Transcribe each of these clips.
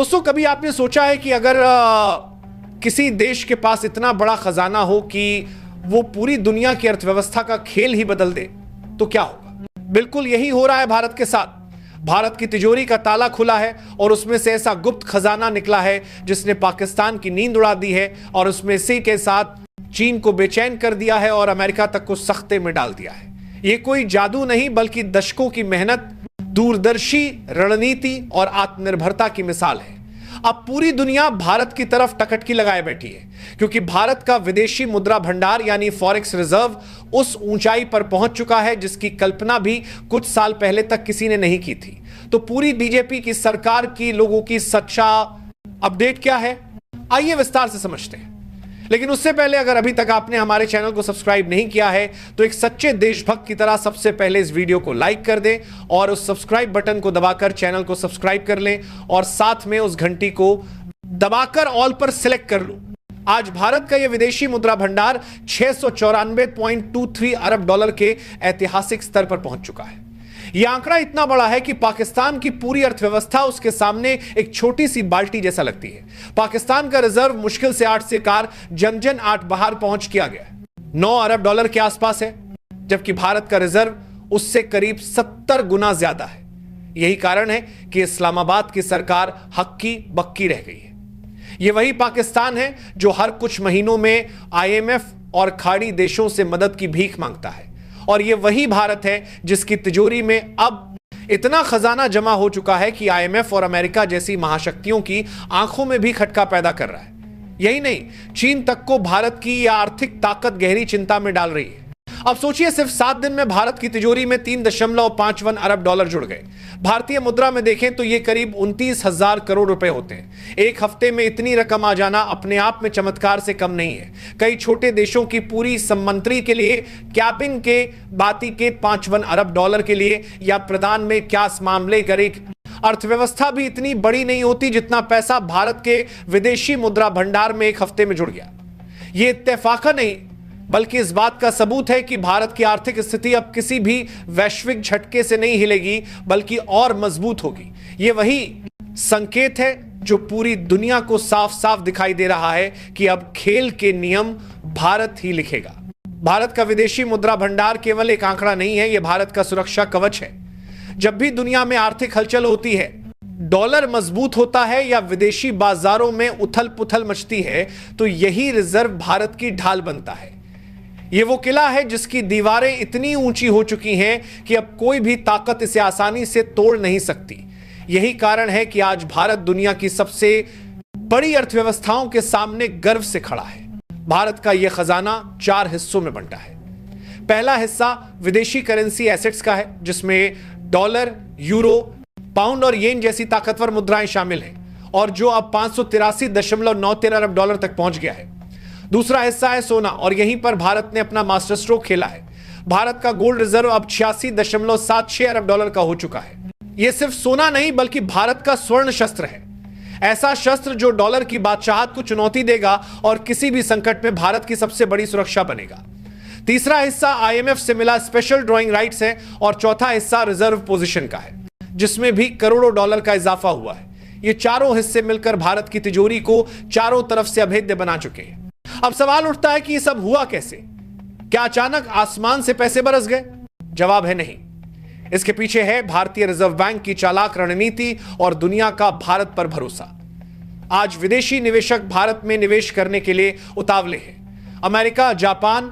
दोस्तों, कभी आपने सोचा है कि अगर किसी देश के पास इतना बड़ा खजाना हो कि वो पूरी दुनिया की अर्थव्यवस्था का खेल ही बदल दे तो क्या होगा? बिल्कुल यही हो रहा है भारत के साथ। भारत की तिजोरी का ताला खुला है और उसमें से ऐसा गुप्त खजाना निकला है जिसने पाकिस्तान की नींद उड़ा दी है और उसमें इसी के साथ चीन को बेचैन कर दिया है और अमेरिका तक को सख्ते में डाल दिया है। यह कोई जादू नहीं बल्कि दशकों की मेहनत, दूरदर्शी रणनीति और आत्मनिर्भरता की मिसाल है। अब पूरी दुनिया भारत की तरफ टकटकी लगाए बैठी है क्योंकि भारत का विदेशी मुद्रा भंडार यानी फॉरेक्स रिजर्व उस ऊंचाई पर पहुंच चुका है जिसकी कल्पना भी कुछ साल पहले तक किसी ने नहीं की थी। तो पूरी बीजेपी की सरकार की लोगों की सच्चा अपडेट क्या है, आइए विस्तार से समझते हैं। लेकिन उससे पहले अगर अभी तक आपने हमारे चैनल को सब्सक्राइब नहीं किया है तो एक सच्चे देशभक्त की तरह सबसे पहले इस वीडियो को लाइक कर दें और उस सब्सक्राइब बटन को दबाकर चैनल को सब्सक्राइब कर लें और साथ में उस घंटी को दबाकर ऑल पर सिलेक्ट कर लो। आज भारत का यह विदेशी मुद्रा भंडार 694.23 अरब डॉलर के ऐतिहासिक स्तर पर पहुंच चुका है। यह आंकड़ा इतना बड़ा है कि पाकिस्तान की पूरी अर्थव्यवस्था उसके सामने एक छोटी सी बाल्टी जैसा लगती है। पाकिस्तान का रिजर्व मुश्किल से 8 से कार जन 8 बाहर पहुंच किया गया 9 अरब डॉलर के आसपास है, जबकि भारत का रिजर्व उससे करीब 70 गुना ज्यादा है। यही कारण है कि इस्लामाबाद की सरकार हक्की बक्की रह गई है। यह वही पाकिस्तान है जो हर कुछ महीनों में IMF और खाड़ी देशों से मदद की भीख मांगता है और यह वही भारत है जिसकी तिजोरी में अब इतना खजाना जमा हो चुका है कि IMF और अमेरिका जैसी महाशक्तियों की आंखों में भी खटका पैदा कर रहा है। यही नहीं, चीन तक को भारत की यह आर्थिक ताकत गहरी चिंता में डाल रही है। अब सोचिए, सिर्फ 7 दिन में भारत की तिजोरी में 3.51 अरब डॉलर जुड़ गए। भारतीय मुद्रा में देखें तो यह करीब 29,000 करोड़ रुपए होते हैं। एक हफ्ते में इतनी रकम आ जाना अपने आप में चमत्कार से कम नहीं है। कई छोटे देशों की पूरी संमंत्री के लिए कैपिंग के बाती के 55 अरब डॉलर के लिए या प्रदान में क्या मामले करे, अर्थव्यवस्था भी इतनी बड़ी नहीं होती जितना पैसा भारत के विदेशी मुद्रा भंडार में एक हफ्ते में जुड़ गया। यह इत्तेफाक नहीं बल्कि इस बात का सबूत है कि भारत की आर्थिक स्थिति अब किसी भी वैश्विक झटके से नहीं हिलेगी बल्कि और मजबूत होगी। यह वही संकेत है जो पूरी दुनिया को साफ साफ दिखाई दे रहा है कि अब खेल के नियम भारत ही लिखेगा। भारत का विदेशी मुद्रा भंडार केवल एक आंकड़ा नहीं है, यह भारत का सुरक्षा कवच है। जब भी दुनिया में आर्थिक हलचल होती है, डॉलर मजबूत होता है या विदेशी बाजारों में उथल पुथल मचती है तो यही रिजर्व भारत की ढाल बनता है। यह वो किला है जिसकी दीवारें इतनी ऊंची हो चुकी हैं कि अब कोई भी ताकत इसे आसानी से तोड़ नहीं सकती। यही कारण है कि आज भारत दुनिया की सबसे बड़ी अर्थव्यवस्थाओं के सामने गर्व से खड़ा है। भारत का यह खजाना 4 हिस्सों में बंटा है। पहला हिस्सा विदेशी करेंसी एसेट्स का है जिसमें डॉलर, यूरो, पाउंड और येन जैसी ताकतवर मुद्राएं शामिल हैं और जो अब 583.93 अरब डॉलर तक पहुंच गया है। दूसरा हिस्सा है सोना और यहीं पर भारत ने अपना मास्टर स्ट्रोक खेला है। भारत का गोल्ड रिजर्व अब 86.76 अरब डॉलर का हो चुका है। यह सिर्फ सोना नहीं बल्कि भारत का स्वर्ण शस्त्र है, ऐसा शस्त्र जो डॉलर की बादशाहत को चुनौती देगा और किसी भी संकट में भारत की सबसे बड़ी सुरक्षा बनेगा। तीसरा हिस्सा IMF से मिला स्पेशल ड्रॉइंग राइट्स है और चौथा हिस्सा रिजर्व पोजीशन का है जिसमें भी करोड़ों डॉलर का इजाफा हुआ है। ये चारों हिस्से मिलकर भारत की तिजोरी को चारों तरफ से अभेद्य बना चुके हैं। अब सवाल उठता है कि यह सब हुआ कैसे? क्या अचानक आसमान से पैसे बरस गए? जवाब है नहीं। इसके पीछे है भारतीय रिजर्व बैंक की चालाक रणनीति और दुनिया का भारत पर भरोसा। आज विदेशी निवेशक भारत में निवेश करने के लिए उतावले हैं। अमेरिका, जापान,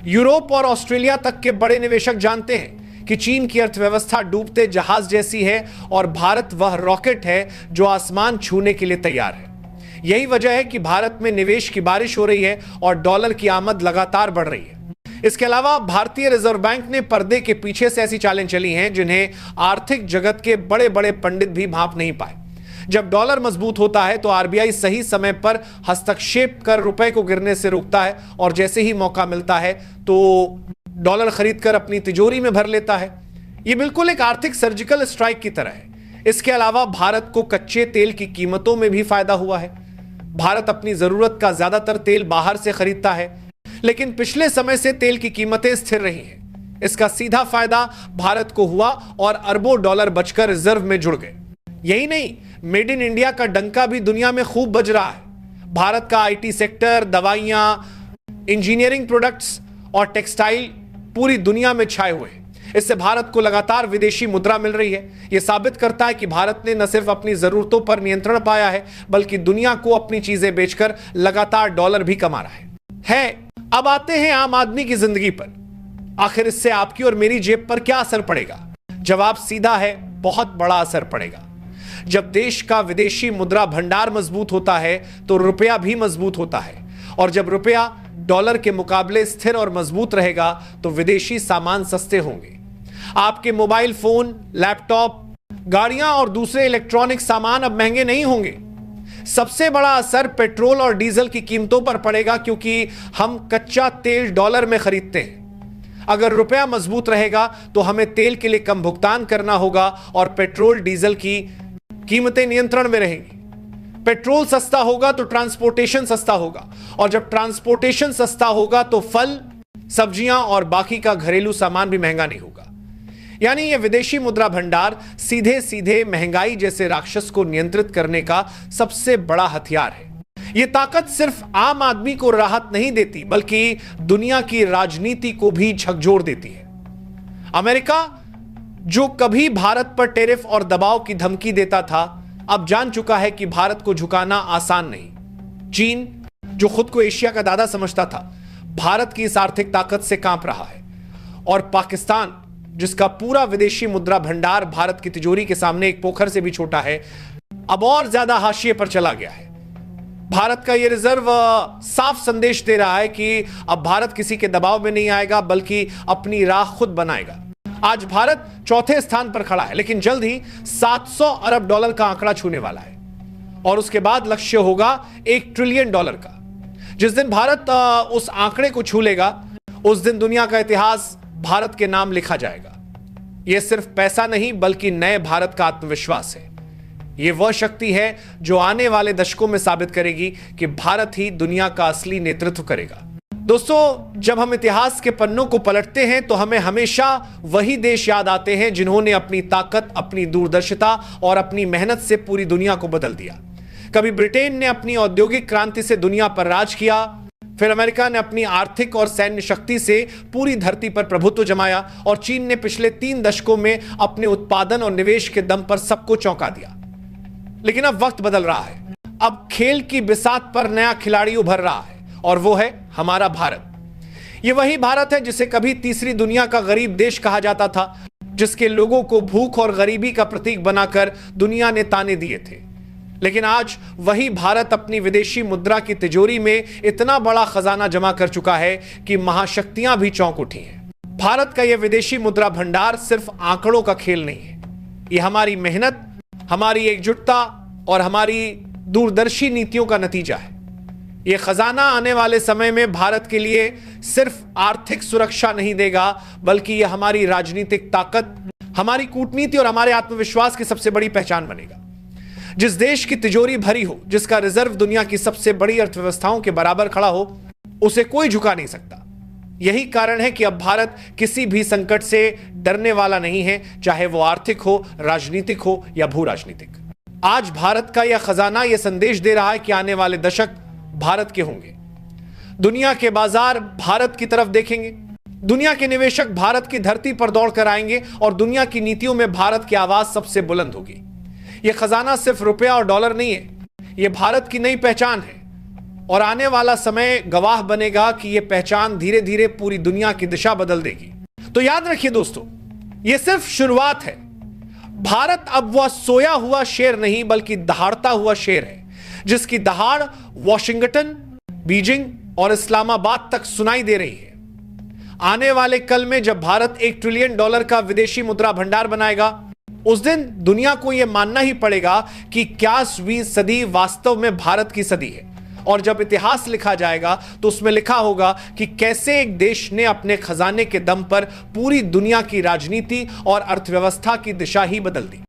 यूरोप और ऑस्ट्रेलिया तक के बड़े निवेशक जानते हैं कि चीन की अर्थव्यवस्था डूबते जहाज जैसी है और भारत वह रॉकेट है जो आसमान छूने के लिए तैयार है। यही वजह है कि भारत में निवेश की बारिश हो रही है और डॉलर की आमद लगातार बढ़ रही है। इसके अलावा भारतीय रिजर्व बैंक ने पर्दे के पीछे से ऐसी चालें चली हैं जिन्हें आर्थिक जगत के बड़े बड़े पंडित भी भांप नहीं पाए। जब डॉलर मजबूत होता है तो RBI सही समय पर हस्तक्षेप कर रुपए को गिरने से रोकता है और जैसे ही मौका मिलता है तो डॉलर खरीदकर अपनी तिजोरी में भर लेता है। यह बिल्कुल एक आर्थिक सर्जिकल स्ट्राइक की तरह है। इसके अलावा भारत को कच्चे तेल की कीमतों में भी फायदा हुआ है। भारत अपनी जरूरत का ज्यादातर तेल बाहर से खरीदता है, लेकिन पिछले समय से तेल की कीमतें स्थिर रही हैं। इसका सीधा फायदा भारत को हुआ और अरबों डॉलर बचकर रिजर्व में जुड़ गए। यही नहीं, मेड इन इंडिया का डंका भी दुनिया में खूब बज रहा है। भारत का आईटी सेक्टर, दवाइयां, इंजीनियरिंग प्रोडक्ट्स और टेक्सटाइल पूरी दुनिया में छाए हुए हैं। इससे भारत को लगातार विदेशी मुद्रा मिल रही है। यह साबित करता है कि भारत ने न सिर्फ अपनी जरूरतों पर नियंत्रण पाया है, बल्कि दुनिया को अपनी चीजें बेचकर लगातार डॉलर भी कमा रहा है। अब आते हैं आम आदमी की जिंदगी पर। आखिर इससे आपकी और मेरी जेब पर क्या असर पड़ेगा? जवाब सीधा है, बहुत बड़ा असर पड़ेगा। जब देश का विदेशी मुद्रा भंडार मजबूत होता है तो रुपया भी मजबूत होता है, और जब रुपया डॉलर के मुकाबले स्थिर और मजबूत रहेगा तो विदेशी सामान सस्ते होंगे। आपके मोबाइल फोन, लैपटॉप, गाड़ियां और दूसरे इलेक्ट्रॉनिक सामान अब महंगे नहीं होंगे। सबसे बड़ा असर पेट्रोल और डीजल की कीमतों पर पड़ेगा, क्योंकि हम कच्चा तेल डॉलर में खरीदते हैं। अगर रुपया मजबूत रहेगा तो हमें तेल के लिए कम भुगतान करना होगा और पेट्रोल डीजल की कीमतें नियंत्रण में रहेंगी। पेट्रोल सस्ता होगा तो ट्रांसपोर्टेशन सस्ता होगा, और जब ट्रांसपोर्टेशन सस्ता होगा तो फल, सब्जियां और बाकी का घरेलू सामान भी महंगा नहीं होगा। यानी यह विदेशी मुद्रा भंडार सीधे सीधे महंगाई जैसे राक्षस को नियंत्रित करने का सबसे बड़ा हथियार है। यह ताकत सिर्फ आम आदमी को राहत नहीं देती, बल्कि दुनिया की राजनीति को भी झकझोर देती है। अमेरिका, जो कभी भारत पर टेरिफ और दबाव की धमकी देता था, अब जान चुका है कि भारत को झुकाना आसान नहीं। चीन, जो खुद को एशिया का दादा समझता था, भारत की इस आर्थिक ताकत से कांप रहा है। और पाकिस्तान, जिसका पूरा विदेशी मुद्रा भंडार भारत की तिजोरी के सामने एक पोखर से भी छोटा है, अब और ज्यादा हाशिए पर चला गया है। भारत का यह रिजर्व साफ संदेश दे रहा है कि अब भारत किसी के दबाव में नहीं आएगा, बल्कि अपनी राह खुद बनाएगा। आज भारत चौथे स्थान पर खड़ा है, लेकिन जल्द ही 700 अरब डॉलर का आंकड़ा छूने वाला है, और उसके बाद लक्ष्य होगा $1 ट्रिलियन का। जिस दिन भारत उस आंकड़े को छू लेगा, उस दिन दुनिया का इतिहास भारत के नाम लिखा जाएगा। यह सिर्फ पैसा नहीं, बल्कि नए भारत का आत्मविश्वास है। यह वह शक्ति है जो आने वाले दशकों में साबित करेगी कि भारत ही दुनिया का असली नेतृत्व करेगा। दोस्तों, जब हम इतिहास के पन्नों को पलटते हैं तो हमें हमेशा वही देश याद आते हैं जिन्होंने अपनी ताकत, अपनी दूरदर्शिता और अपनी मेहनत से पूरी दुनिया को बदल दिया। कभी ब्रिटेन ने अपनी औद्योगिक क्रांति से दुनिया पर राज किया, फिर अमेरिका ने अपनी आर्थिक और सैन्य शक्ति से पूरी धरती पर प्रभुत्व जमाया, और चीन ने पिछले 3 दशकों में अपने उत्पादन और निवेश के दम पर सबको चौंका दिया। लेकिन अब वक्त बदल रहा है। अब खेल की बिसात पर नया खिलाड़ी उभर रहा है, और वो है हमारा भारत। ये वही भारत है जिसे कभी तीसरी दुनिया का गरीब देश कहा जाता था, जिसके लोगों को भूख और गरीबी का प्रतीक बनाकर दुनिया ने ताने दिए थे। लेकिन आज वही भारत अपनी विदेशी मुद्रा की तिजोरी में इतना बड़ा खजाना जमा कर चुका है कि महाशक्तियां भी चौंक उठी हैं। भारत का यह विदेशी मुद्रा भंडार सिर्फ आंकड़ों का खेल नहीं है। यह हमारी मेहनत, हमारी एकजुटता और हमारी दूरदर्शी नीतियों का नतीजा है। यह खजाना आने वाले समय में भारत के लिए सिर्फ आर्थिक सुरक्षा नहीं देगा, बल्कि यह हमारी राजनीतिक ताकत, हमारी कूटनीति और हमारे आत्मविश्वास की सबसे बड़ी पहचान बनेगा। जिस देश की तिजोरी भरी हो, जिसका रिजर्व दुनिया की सबसे बड़ी अर्थव्यवस्थाओं के बराबर खड़ा हो, उसे कोई झुका नहीं सकता। यही कारण है कि अब भारत किसी भी संकट से डरने वाला नहीं है, चाहे वो आर्थिक हो, राजनीतिक हो या भू राजनीतिक। आज भारत का यह खजाना यह संदेश दे रहा है कि आने वाले दशक भारत के होंगे। दुनिया के बाजार भारत की तरफ देखेंगे, दुनिया के निवेशक भारत की धरती पर दौड़ कर आएंगे, और दुनिया की नीतियों में भारत की आवाज सबसे बुलंद होगी। यह खजाना सिर्फ रुपया और डॉलर नहीं है, यह भारत की नई पहचान है, और आने वाला समय गवाह बनेगा कि यह पहचान धीरे धीरे पूरी दुनिया की दिशा बदल देगी। तो याद रखिए दोस्तों, यह सिर्फ शुरुआत है। भारत अब वह सोया हुआ शेर नहीं, बल्कि दहाड़ता हुआ शेर है, जिसकी दहाड़ वॉशिंगटन, बीजिंग और इस्लामाबाद तक सुनाई दे रही है। आने वाले कल में जब भारत $1 ट्रिलियन का विदेशी मुद्रा भंडार बनाएगा, उस दिन दुनिया को यह मानना ही पड़ेगा कि क्या 20वीं सदी वास्तव में भारत की सदी है। और जब इतिहास लिखा जाएगा तो उसमें लिखा होगा कि कैसे एक देश ने अपने खजाने के दम पर पूरी दुनिया की राजनीति और अर्थव्यवस्था की दिशा ही बदल दी।